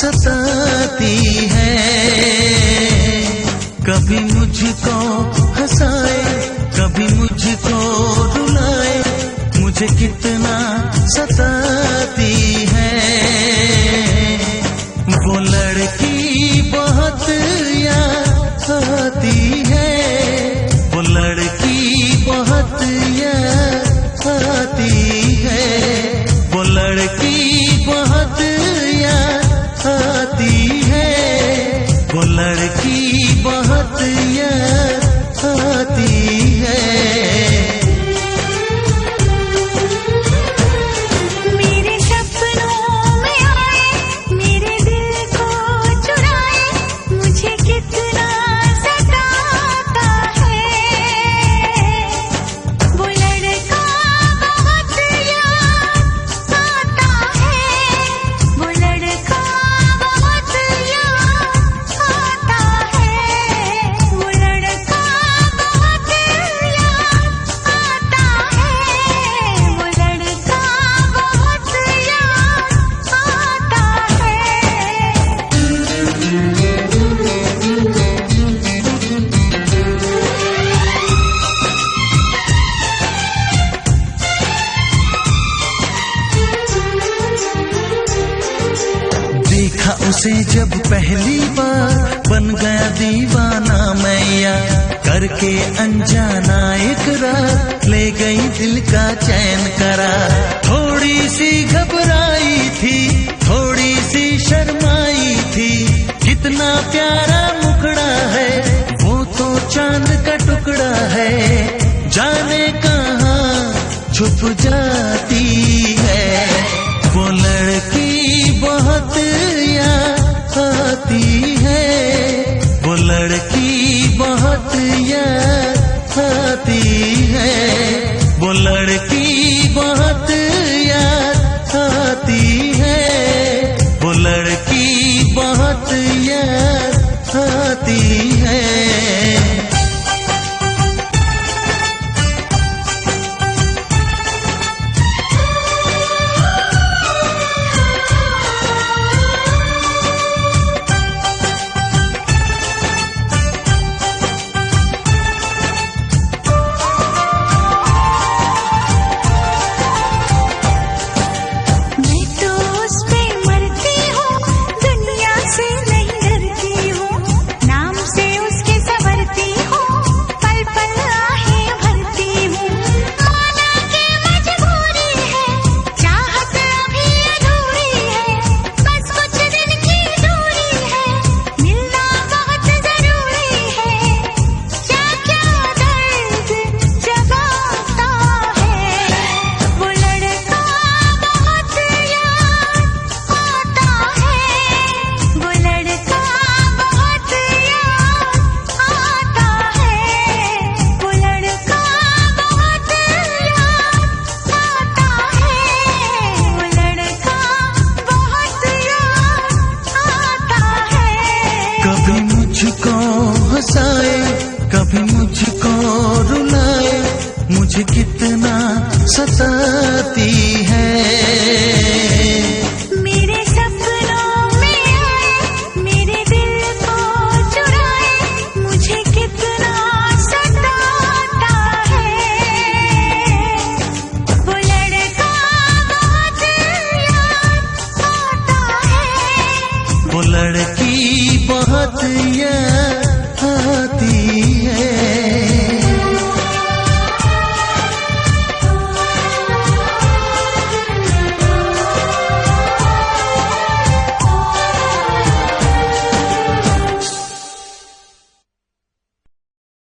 सताती है। कभी मुझको हंसाए, कभी मुझको रुलाए, मुझे कितना सताती है। वो लड़की बहुत याद आती है, वो लड़की बहुत याद आती है, वो लड़की बहुत याद आती है, वो लड़की बहुत याद आती है। देखा उसे जब पहली बार, बन गया दीवाना मैया, करके अनजाना इकरार, ले गई दिल का चैन करार। थोड़ी सी घबराई थी, थोड़ी सी शर्माई थी, कितना प्यारा मुखड़ा है, वो तो चांद का टुकड़ा है, जाने कहाँ छुप जाती है। वो लड़की बहुत याद आती है, वो लड़की बहुत याद आती है, वो लड़की बहुत याद आती है, वो लड़की बहुत याद आती है। कभी मुझको हंसाए, कभी मुझको रुलाए, मुझे कितना सताती है। मेरे सपनों में आए, मेरे दिल को चुराए, मुझे कितना सताता है। वो लड़का बहुत याद आता है, वो लड़की बहुत याद